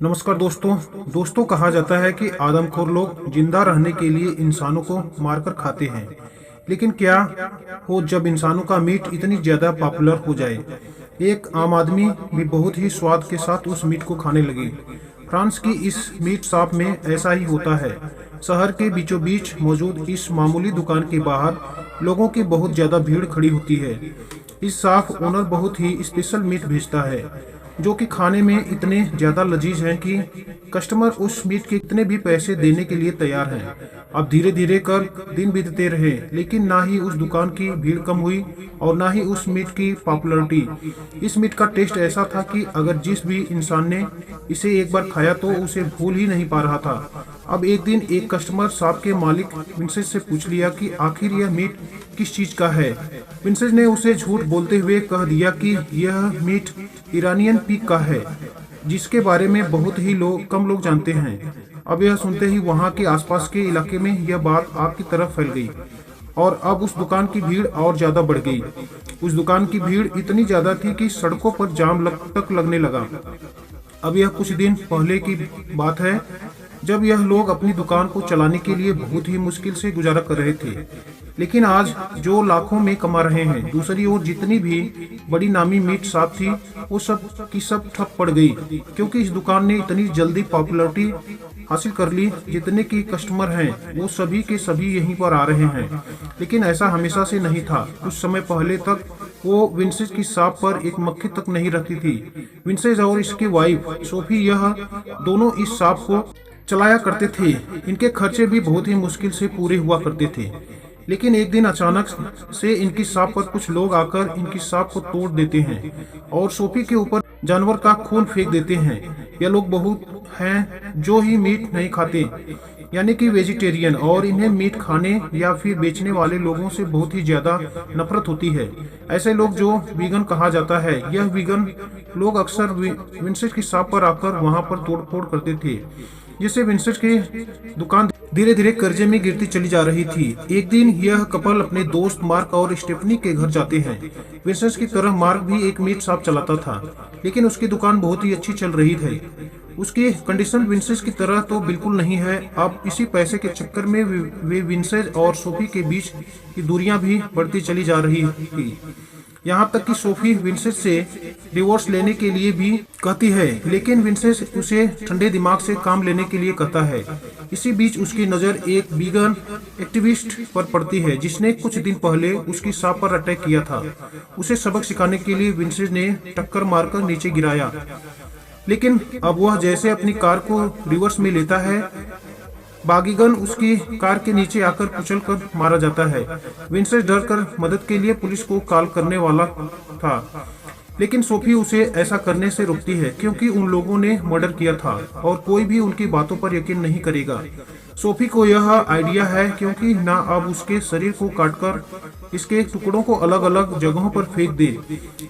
नमस्कार दोस्तों कहा जाता है कि आदमखोर लोग जिंदा रहने के लिए इंसानों को मारकर खाते हैं। लेकिन क्या हो जब इंसानों का मीट इतनी ज्यादा पॉपुलर हो जाए। एक आम आदमी भी बहुत ही स्वाद के साथ उस मीट को खाने लगे। फ्रांस की इस मीट शॉप में ऐसा ही होता है। शहर के बीचों बीच मौजूद इस मामूली दुकान के बाहर लोगों की बहुत ज्यादा भीड़ खड़ी होती है। इस शॉप ओनर बहुत ही स्पेशल मीट भेजता है जो कि खाने में इतने ज्यादा लजीज हैं कि कस्टमर उस मीट के कितने भी पैसे देने के लिए तैयार हैं। अब धीरे धीरे कर दिन बीतते रहे, लेकिन ना ही उस दुकान की भीड़ कम हुई और ना ही उस मीट की पॉपुलैरिटी। इस मीट का टेस्ट ऐसा था कि अगर जिस भी इंसान ने इसे एक बार खाया तो उसे भूल ही नहीं पा रहा था। अब एक दिन एक कस्टमर शॉप के मालिक विंसेज से पूछ लिया कि आखिर यह मीट किस चीज का है। विंसेज ने उसे झूठ बोलते हुए कह दिया कि यह मीट ईरानियन पिग का है, जिसके बारे में बहुत ही कम लोग जानते हैं। अब यह सुनते ही वहां के आसपास के इलाके में यह बात आग की तरफ फैल गई और अब उस दुकान की भीड़ और ज्यादा बढ़ गई। उस दुकान की भीड़ इतनी ज्यादा थी कि सड़कों पर जाम तक लगने लगा। अब यह कुछ दिन पहले की बात है, जब यह लोग अपनी दुकान को चलाने के लिए बहुत ही मुश्किल से गुजारा कर रहे थे। लेकिन आज जो लाखों में कमा रहे हैं। दूसरी ओर जितनी भी बड़ी नामी मीट शॉप थी वो सब की सब ठप पड़ गई, क्योंकि इस दुकान ने इतनी जल्दी पॉपुलैरिटी हासिल कर ली। जितने की कस्टमर हैं वो सभी के सभी यहीं पर आ रहे हैं। लेकिन ऐसा हमेशा से नहीं था। कुछ समय पहले तक वो विंसेज की शॉप पर एक मक्खी तक नहीं रखती थी। विंसेज और इसकी वाइफ सोफी यह दोनों इस शॉप को चलाया करते थे। इनके खर्चे भी बहुत ही मुश्किल से पूरे हुआ करते थे। लेकिन एक दिन अचानक से इनकी शॉप पर कुछ लोग आकर इनकी शॉप को तोड़ देते हैं और सोफी के ऊपर जानवर का खून फेंक देते हैं। यह लोग बहुत हैं जो ही मीट नहीं खाते, यानी कि वेजिटेरियन, और इन्हें मीट खाने या फिर बेचने वाले लोगों से बहुत ही ज्यादा नफरत होती है। ऐसे लोग जो वीगन कहा जाता है, यह वीगन लोग अक्सर विंसेज की शॉप पर आकर वहां पर तोड़फोड़ करते थे, जिससे विंसेज की दुकान धीरे धीरे कर्जे में गिरती चली जा रही थी। एक दिन यह कपल अपने दोस्त मार्क और स्टेफनी के घर जाते हैं। विंसेज की तरह मार्क भी एक मीट शॉप चलाता था, लेकिन उसकी दुकान बहुत ही अच्छी चल रही थी। उसकी कंडीशन विंसेज की तरह तो बिल्कुल नहीं है। अब इसी पैसे के चक्कर में वे विंसेज और सोफी के बीच की दूरियां भी बढ़ती चली जा रही थी। यहाँ तक कि सोफी विंसेज से डिवोर्स लेने के लिए भी कहती है, लेकिन विंसेज उसे ठंडे दिमाग से काम लेने के लिए कहता है। इसी बीच उसकी नजर एक वीगन एक्टिविस्ट पर पड़ती है, जिसने कुछ दिन पहले उसकी शॉप पर अटैक किया था। उसे सबक सिखाने के लिए विंसेज ने टक्कर मारकर नीचे गिराया, लेकिन अब वह जैसे अपनी कार को रिवर्स में लेता है, बागीगन उसकी कार के नीचे आकर कुचल कर मारा जाता है। विंसेज डर कर मदद के लिए पुलिस को कॉल करने वाला था, लेकिन सोफी उसे ऐसा करने से रोकती है, क्योंकि उन लोगों ने मर्डर किया था और कोई भी उनकी बातों पर यकीन नहीं करेगा। सोफी को यह आइडिया है, क्योंकि ना अब उसके शरीर को काटकर इसके टुकड़ों को अलग अलग जगहों पर फेंक दे।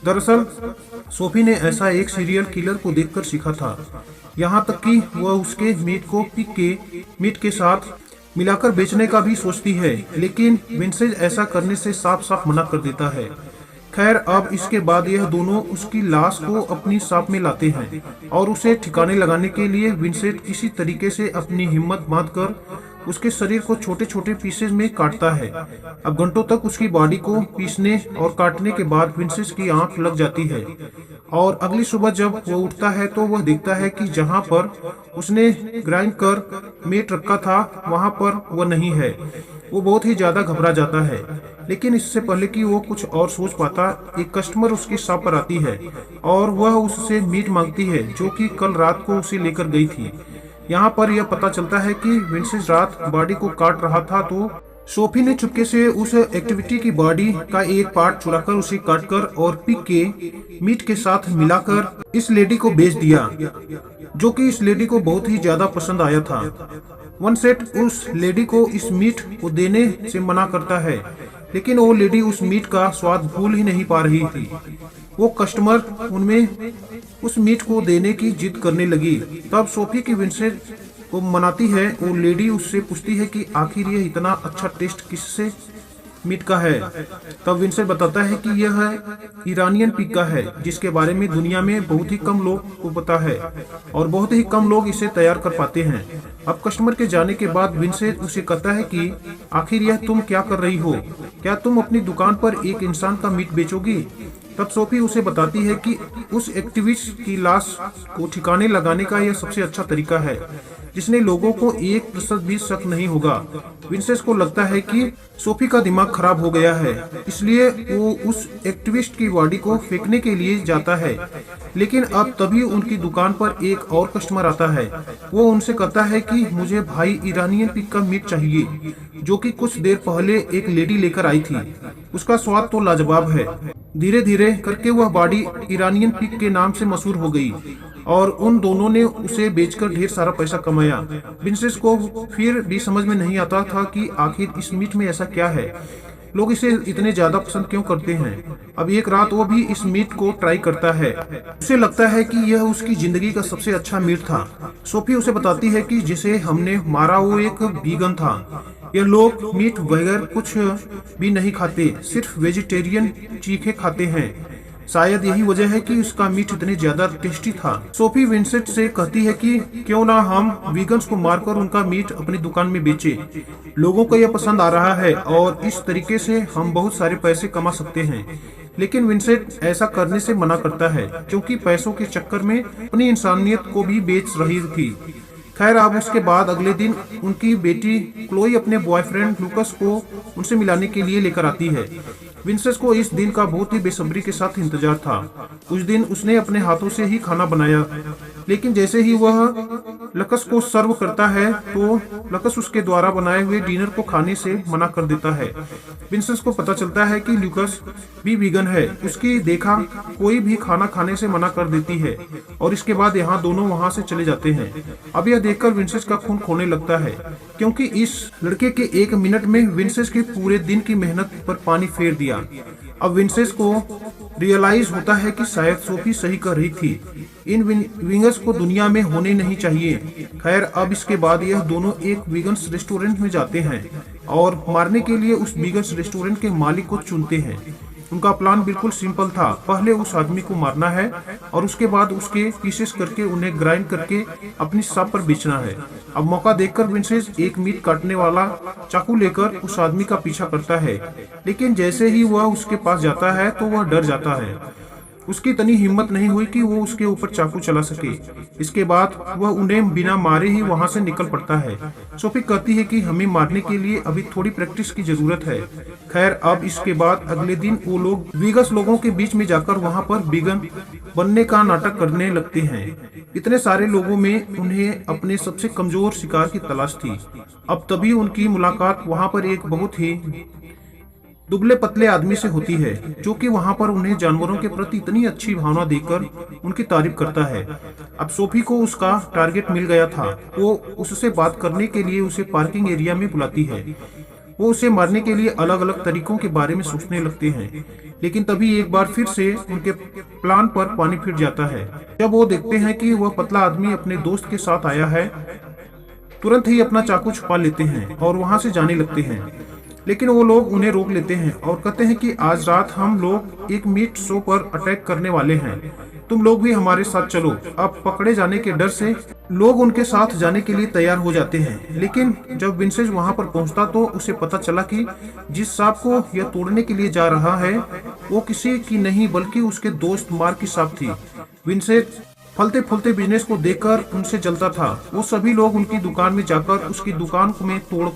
दरअसल सोफी ने ऐसा एक सीरियल किलर को देखकर सीखा था। यहाँ तक कि वह उसके मीट को पिग के मीट के साथ मिलाकर बेचने का भी सोचती है, लेकिन विंसेज ऐसा करने से साफ साफ मना कर देता है। खैर, अब इसके बाद यह दोनों उसकी लाश को अपनी शॉप में लाते हैं और उसे ठिकाने लगाने के लिए विंसेज किसी तरीके से अपनी हिम्मत बांधकर उसके शरीर को छोटे छोटे पीसेज में काटता है। अब घंटों तक उसकी बॉडी को पीसने और काटने के बाद विंसेज की आंख लग जाती है और अगली सुबह जब वो उठता है तो वह देखता है कि जहां पर उसने ग्राइंड कर मीट रखा था वहां पर वह नहीं है। वो बहुत ही ज्यादा घबरा जाता है, लेकिन इससे पहले कि वो कुछ और सोच पाता, एक कस्टमर उसकी शॉप पर आती है और वह उससे मीट मांगती है, जो कि कल रात को उसे लेकर गई थी। यहाँ पर यह पता चलता है कि विंसेज रात बॉडी को काट रहा था, तो सोफी ने चुपके से उस एक्टिविटी की बॉडी का एक पार्ट चुराकर उसे काटकर और पिग के मीट के साथ मिलाकर इस लेडी को बेच दिया, जो कि इस लेडी को बहुत ही ज्यादा पसंद आया था। विंसेज उस लेडी को इस मीट को देने से मना करता है, लेकिन वो लेडी उस मीट का स्वाद भूल ही नहीं पा रही थी। वो कस्टमर उनमें उस मीट को देने की जिद करने लगी। तब सोफी की विंसेज को मनाती है। वो लेडी उससे पूछती है कि आखिर ये इतना अच्छा टेस्ट किससे मीट का है। तब विंसेंट बताता है कि यह ईरानियन पिग का है, जिसके बारे में दुनिया में बहुत ही कम लोग को पता है और बहुत ही कम लोग इसे तैयार कर पाते हैं। अब कस्टमर के जाने के बाद विंसेंट उसे कहता है कि आखिर यह तुम क्या कर रही हो? क्या तुम अपनी दुकान पर एक इंसान का मीट बेचोगी? तब सोफी उसे बताती है कि उस एक्टिविस्ट की लाश को ठिकाने लगाने का यह सबसे अच्छा तरीका है, जिसने लोगों को 1% भी शक नहीं होगा। विंसेंट को लगता है कि सोफी का दिमाग खराब हो गया है, इसलिए वो उस एक्टिविस्ट की बॉडी को फेंकने के लिए जाता है। लेकिन अब तभी उनकी दुकान पर एक और कस्टमर आता है। वो उनसे कहता है कि मुझे भाई ईरानियन पिग का मीट चाहिए, जो कि कुछ देर पहले एक लेडी लेकर आई थी। उसका स्वाद तो लाजवाब है। धीरे धीरे करके वह बॉडी ईरानियन पिग के नाम से मशहूर हो गई और उन दोनों ने उसे बेचकर ढेर सारा पैसा कमाया। विंसेंट को फिर भी समझ में नहीं आता था कि आखिर इस मीट में ऐसा क्या है, लोग इसे इतने ज्यादा पसंद क्यों करते हैं। अब एक रात वो भी इस मीट को ट्राई करता है। उसे लगता है कि यह उसकी जिंदगी का सबसे अच्छा मीट था। सोफी उसे बताती है कि जिसे हमने मारा वो एक वीगन था। यह लोग मीट बगैर कुछ भी नहीं खाते, सिर्फ वेजिटेरियन चीखे खाते हैं। शायद यही वजह है कि उसका मीट इतने ज्यादा टेस्टी था। सोफी विंसेंट से कहती है कि क्यों ना हम वीगन्स को मारकर उनका मीट अपनी दुकान में बेचे। लोगों को यह पसंद आ रहा है और इस तरीके से हम बहुत सारे पैसे कमा सकते हैं। लेकिन विंसेंट ऐसा करने से मना करता है, क्योंकि पैसों के चक्कर में अपनी इंसानियत को भी बेच रही थी। खैर, अब उसके बाद अगले दिन उनकी बेटी क्लोई अपने बॉयफ्रेंड लुकस को उनसे मिलाने के लिए लेकर आती है। विंसेंट को इस दिन का बहुत ही बेसब्री के साथ इंतजार था। उस दिन उसने अपने हाथों से ही खाना बनाया, लेकिन जैसे ही वह लकस को सर्व करता है तो लकस उसके द्वारा बनाए हुए डिनर को खाने से मना कर देता है। विंसेंट को पता चलता है कि लुकस भी वीगन है। उसकी देखा कोई भी खाना खाने से मना कर देती है और इसके बाद यहाँ दोनों वहाँ से चले जाते हैं। अब यह देखकर विंसेंट का खून खोने लगता है, क्योंकि इस लड़के के 1 मिनट में विंसेंट के पूरे दिन की मेहनत पर पानी फेर दिया। अब विंसेंट को रियलाइज होता है कि शायद सोफी सही कर रही थी। इन विंगर्स को दुनिया में होने नहीं चाहिए। खैर, अब इसके बाद यह दोनों एक वीगन्स रेस्टोरेंट में जाते हैं और मारने के लिए उस वीगन्स रेस्टोरेंट के मालिक को चुनते हैं। उनका प्लान बिल्कुल सिंपल था। पहले उस आदमी को मारना है और उसके बाद उसके पीसेस करके उन्हें ग्राइंड करके अपनी शॉप पर बेचना है। अब मौका देखकर विंसेंट एक मीट काटने वाला चाकू लेकर उस आदमी का पीछा करता है, लेकिन जैसे ही वह उसके पास जाता है तो वह डर जाता है। उसकी इतनी हिम्मत नहीं हुई कि वो उसके ऊपर चाकू चला सके। इसके बाद वह उन्हें बिना मारे ही वहां से निकल पड़ता है। सोफी कहती है कि हमें मारने के लिए अभी थोड़ी प्रैक्टिस की जरूरत है। खैर, अब इसके बाद अगले दिन वो लोग वीगस लोगों के बीच में जाकर वहां पर वीगन बनने का नाटक करने लगते हैं। इतने सारे लोगों में उन्हें अपने सबसे कमजोर शिकार की तलाश थी। अब तभी उनकी मुलाकात वहां पर एक बहुत ही दुबले पतले आदमी से होती है, जो कि वहां पर उन्हें जानवरों के प्रति इतनी अच्छी भावना देकर उनकी तारीफ करता है। अब सोफी को उसका टारगेट मिल गया था। वो उससे बात करने के लिए उसे पार्किंग एरिया में बुलाती है। वो उसे मारने के लिए अलग अलग तरीकों के बारे में सोचने लगते हैं, लेकिन तभी एक बार फिर से उनके प्लान पर पानी फिर जाता है। जब वो देखते हैं कि वह पतला आदमी अपने दोस्त के साथ आया है, तुरंत ही अपना चाकू छुपा लेते हैं और वहां से जाने लगते हैं। लेकिन वो लोग उन्हें रोक लेते हैं और कहते हैं कि आज रात हम लोग एक मीट शो पर अटैक करने वाले हैं, तुम लोग भी हमारे साथ चलो। अब पकड़े जाने के डर से लोग उनके साथ जाने के लिए तैयार हो जाते हैं। लेकिन जब विंसेंट वहां पर पहुंचता तो उसे पता चला कि जिस सांप को यह तोड़ने के लिए जा रहा है वो किसी की नहीं बल्कि उसके दोस्त मार्क की सांप थी। विंसेंट फलते फूलते बिजनेस को देखकर उनसे जलता था। वो सभी लोग उनकी दुकान में जाकर उसकी दुकान में तोड़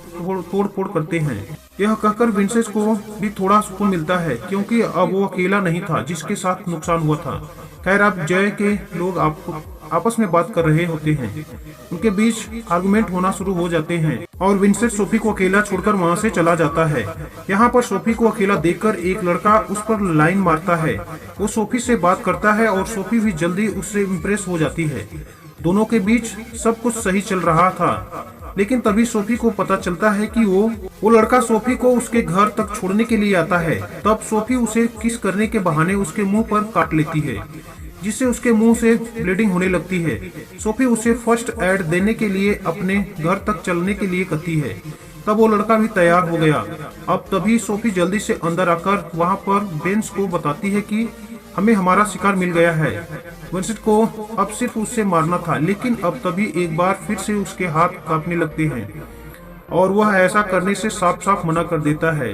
फोड़ करते हैं। यह कहकर विंसेंट को भी थोड़ा सुकून मिलता है, क्योंकि अब वो अकेला नहीं था जिसके साथ नुकसान हुआ था। खैर, अब जय के लोग आपस में बात कर रहे होते हैं। उनके बीच आर्गुमेंट होना शुरू हो जाते हैं और विंसेंट सोफी को अकेला छोड़कर वहां से चला जाता है। यहाँ पर सोफी को अकेला देखकर एक लड़का उस पर लाइन मारता है। वो सोफी से बात करता है और सोफी भी जल्दी उससे इम्प्रेस हो जाती है। दोनों के बीच सब कुछ सही चल रहा था, लेकिन तभी सोफी को पता चलता है कि वो लड़का सोफी को उसके घर तक छोड़ने के लिए आता है। तब सोफी उसे किस करने के बहाने उसके मुंह पर काट लेती है, जिससे उसके मुंह से ब्लीडिंग होने लगती है। सोफी उसे फर्स्ट एड देने के लिए अपने घर तक चलने के लिए कहती है। तब वो लड़का भी तैयार हो गया। अब तभी सोफी जल्दी से अंदर आकर वहाँ पर बेंस को बताती है कि हमें हमारा शिकार मिल गया है। विंसेंट को अब सिर्फ उससे मारना था, लेकिन अब तभी एक बार फिर से उसके हाथ कांपने लगते हैं और वह ऐसा करने से साफ साफ मना कर देता है।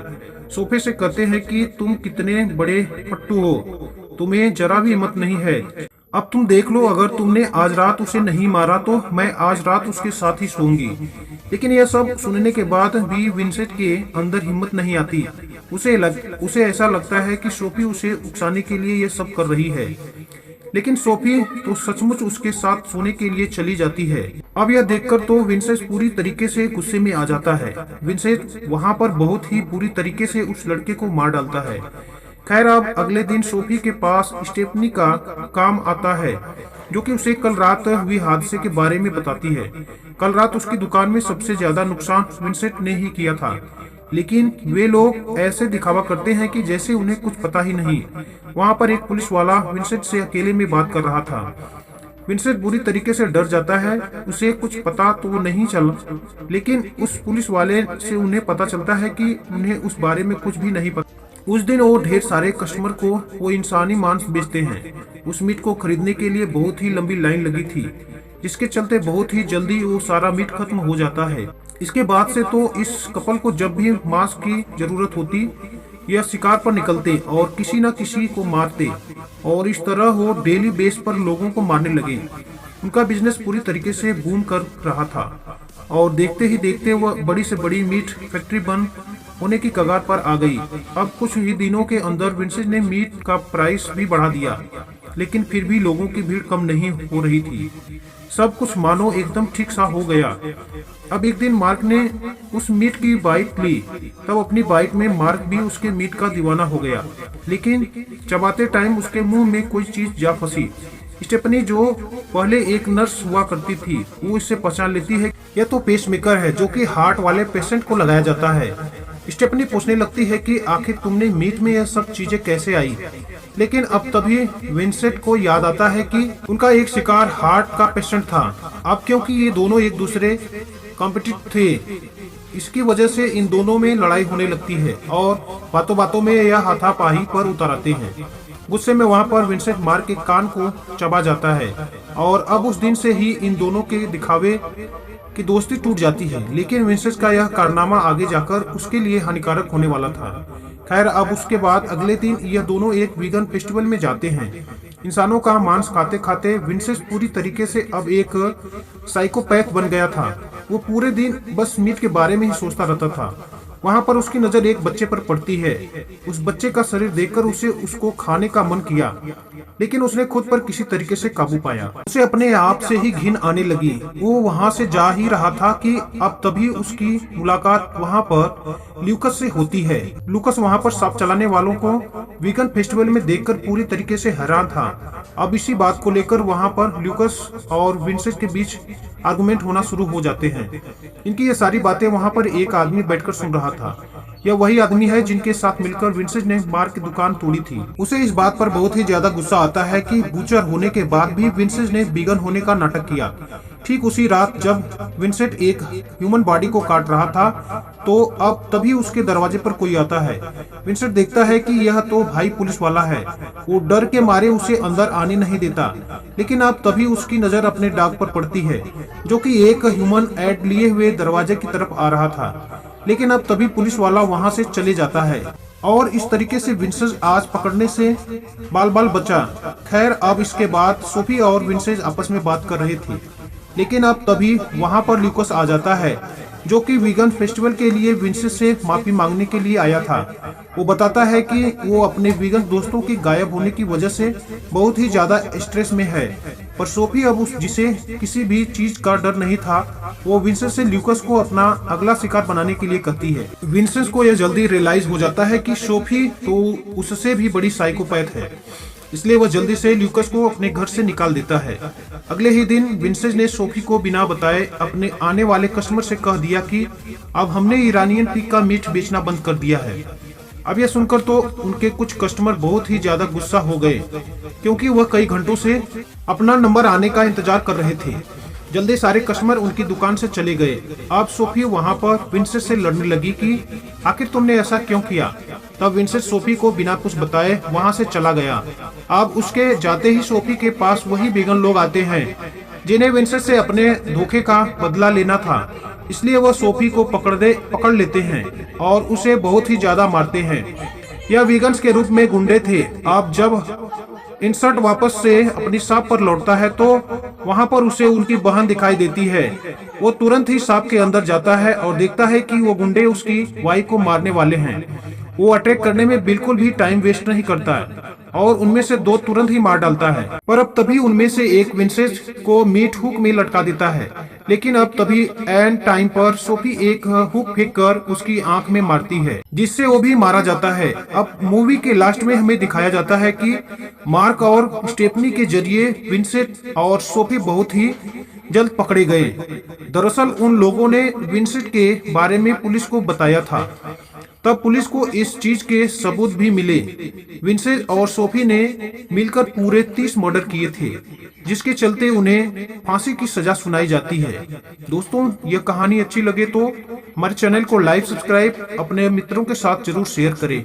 सोफे से कहते हैं कि तुम कितने बड़े फट्टू हो, तुम्हें जरा भी हिम्मत नहीं है। अब तुम देख लो, अगर तुमने आज रात उसे नहीं मारा तो मैं आज रात उसके साथ ही सोऊंगी। लेकिन यह सब सुनने के बाद भी विंसेंट के अंदर हिम्मत नहीं आती। उसे ऐसा लगता है कि सोफी उसे उकसाने के लिए यह सब कर रही है, लेकिन सोफी तो सचमुच उसके साथ सोने के लिए चली जाती है। अब यह देखकर तो विंसेंट पूरी तरीके से गुस्से में आ जाता है। विंसेंट वहाँ पर बहुत ही बुरी तरीके से उस लड़के को मार डालता है। खैर, अब अगले दिन सोफी के पास स्टेफनी का काम आता है, जो कि उसे कल रात हुई हादसे के बारे में बताती है। कल रात उसकी दुकान में सबसे ज्यादा नुकसान विंसेंट ने ही किया था, लेकिन वे लोग ऐसे दिखावा करते हैं कि जैसे उन्हें कुछ पता ही नहीं। वहाँ पर एक पुलिस वाला विंसेंट से अकेले में बात कर रहा था। विंसेंट बुरी तरीके से डर जाता है। उसे कुछ पता तो नहीं चल, लेकिन उस पुलिस वाले से उन्हें पता चलता है कि उन्हें उस बारे में कुछ भी नहीं पता। उस दिन वो ढेर सारे कस्टमर को वो इंसानी मांस बेचते हैं। उस मीट को खरीदने के लिए बहुत ही लंबी लाइन लगी थी, जिसके चलते बहुत ही जल्दी वो सारा मीट खत्म हो जाता है। इसके बाद से तो इस कपल को जब भी मांस की जरूरत होती, यह शिकार पर निकलते और किसी न किसी को मारते, और इस तरह वो डेली बेस पर लोगों को मारने लगे। उनका बिजनेस पूरी तरीके से बूम कर रहा था और देखते ही देखते वह बड़ी से बड़ी मीट फैक्ट्री बंद होने की कगार पर आ गई। अब कुछ ही दिनों के अंदर विंसेंट ने मीट का प्राइस भी बढ़ा दिया, लेकिन फिर भी लोगों की भीड़ कम नहीं हो रही थी। सब कुछ मानो एकदम ठीक सा हो गया। अब एक दिन मार्क ने उस मीट की बाइट ली। तब अपनी बाइट में मार्क भी उसके मीट का दीवाना हो गया, लेकिन चबाते टाइम उसके मुंह में कोई चीज जा फंसी। स्टेफनी, जो पहले एक नर्स हुआ करती थी, वो इससे पहचान लेती है यह तो पेसमेकर है, जो कि हार्ट वाले पेशेंट को लगाया जाता है। स्टेफनी पूछने लगती है कि आखिर तुमने मीट में यह सब चीजें कैसे आई। लेकिन अब तभी विंसेंट को याद आता है कि उनका एक शिकार हार्ट का पेशेंट था। अब क्योंकि ये दोनों एक दूसरे कॉम्पिटिटिव थे, इसकी वजह से इन दोनों में लड़ाई होने लगती है और बातों बातों में यह हाथापाई पर उतर आते हैं। गुस्से में वहाँ पर विंसेंट मार्क के कान को चबा जाता है और अब उस दिन से ही इन दोनों के दिखावे की दोस्ती टूट जाती है। लेकिन विंसेंट का यह कारनामा आगे जाकर उसके लिए हानिकारक होने वाला था। खैर, अब उसके बाद अगले दिन यह दोनों एक वीगन फेस्टिवल में जाते हैं। इंसानों का मांस खाते खाते विंसेंट पूरी तरीके से अब एक साइकोपैथ बन गया था। वो पूरे दिन बस मीट के बारे में ही सोचता रहता था। वहाँ पर उसकी नजर एक बच्चे पर पड़ती है। उस बच्चे का शरीर देखकर उसे उसको खाने का मन किया, लेकिन उसने खुद पर किसी तरीके से काबू पाया। उसे अपने आप से ही घिन आने लगी। वो वहाँ से जा ही रहा था कि अब तभी उसकी मुलाकात वहाँ पर ल्यूकस से होती है। लूकस वहाँ पर सांप चलाने वालों को वीगन फेस्टिवल में देखकर पूरी तरीके से हैरान था। अब इसी बात को लेकर वहाँ पर ल्यूकस और विंसेंट के बीच आर्गुमेंट होना शुरू हो जाते हैं। इनकी ये सारी बातें वहाँ पर एक आदमी बैठकर सुन रहा था। यह वही आदमी है जिनके साथ मिलकर विंसेंट ने मार्क की दुकान तोड़ी थी। उसे इस बात पर बहुत ही ज्यादा गुस्सा आता है कि बूचर होने के बाद भी विंसेंट ने वीगन होने का नाटक किया। ठीक उसी रात जब विंसेंट एक ह्यूमन बॉडी को काट रहा था, तो अब तभी उसके दरवाजे पर कोई आता है। विंसेंट देखता है कि यह तो भाई पुलिस वाला है। वो डर के मारे उसे अंदर आने नहीं देता, लेकिन अब तभी उसकी नजर अपने डॉग पर पड़ती है, जो कि एक ह्यूमन एड लिए हुए दरवाजे की तरफ आ रहा था। लेकिन अब तभी पुलिस वाला वहां से चले जाता है और इस तरीके से विंसेंट आज पकड़ने से बाल बाल बचा। खैर, अब इसके बाद सोफी और विंसेंट आपस में बात कर रहे थे, लेकिन अब तभी वहां पर ल्यूकस आ जाता है, जो कि वीगन फेस्टिवल के लिए विंसेंट से माफी मांगने के लिए आया था। वो बताता है कि वो अपने वीगन दोस्तों के गायब होने की वजह से बहुत ही ज्यादा स्ट्रेस में है। पर सोफी अब जिसे किसी भी चीज का डर नहीं था, वो विंसेंट से ल्यूकस को अपना अगला शिकार बनाने के लिए कहती है। विंसेंट को यह जल्दी रियलाइज हो जाता है कि सोफी तो उससे भी बड़ी साइकोपैथ है, इसलिए वह जल्दी से ल्यूकस को अपने घर से निकाल देता है। अगले ही दिन विंसेंट ने सोफी को बिना बताए अपने आने वाले कस्टमर से कह दिया कि अब हमने ईरानियन पिग का मीट बेचना बंद कर दिया है। अब यह सुनकर तो उनके कुछ कस्टमर बहुत ही ज्यादा गुस्सा हो गए, क्योंकि वह कई घंटों से अपना नंबर आने का इंतजार कर रहे थे। जल्दी सारे कस्टमर उनकी दुकान से चले गए। अब सोफी वहाँ पर विंसेंट से लड़ने लगी कि आखिर तुमने ऐसा क्यों किया। तब विंसेंट सोफी को बिना कुछ बताए वहाँ से चला गया। अब उसके जाते ही सोफी के पास वही बेगन लोग आते हैं जिन्हें विंसेंट से अपने धोखे का बदला लेना था। इसलिए वह सोफी को पकड़ लेते हैं और उसे बहुत ही ज्यादा मारते हैं। यह वीगन्स के रूप में गुंडे थे। अब जब इंसर्ट वापस से अपनी शॉप पर लौटता है तो वहां पर उसे उनकी बहन दिखाई देती है। वो तुरंत ही शॉप के अंदर जाता है और देखता है कि वो गुंडे उसकी वाइफ को मारने वाले हैं। वो अटैक करने में बिल्कुल भी टाइम वेस्ट नहीं करता है और उनमें से 2 तुरंत ही मार डालता है। पर अब तभी उनमें से एक विंसेंट को मीट हुक में लटका देता है। लेकिन अब तभी एंड टाइम पर सोफी एक हुक फेंक कर उसकी आंख में मारती है, जिससे वो भी मारा जाता है। अब मूवी के लास्ट में हमें दिखाया जाता है कि मार्क और स्टेफनी के जरिए विंसेंट और सोफी बहुत ही जल्द पकड़े गए। दरअसल उन लोगों ने विंसेंट के बारे में पुलिस को बताया था। तब पुलिस को इस चीज के सबूत भी मिले। विंसेंट और सोफी ने मिलकर पूरे 30 मर्डर किए थे, जिसके चलते उन्हें फांसी की सजा सुनाई जाती है। दोस्तों, यह कहानी अच्छी लगे तो हमारे चैनल को लाइक, सब्सक्राइब, अपने मित्रों के साथ जरूर शेयर करें।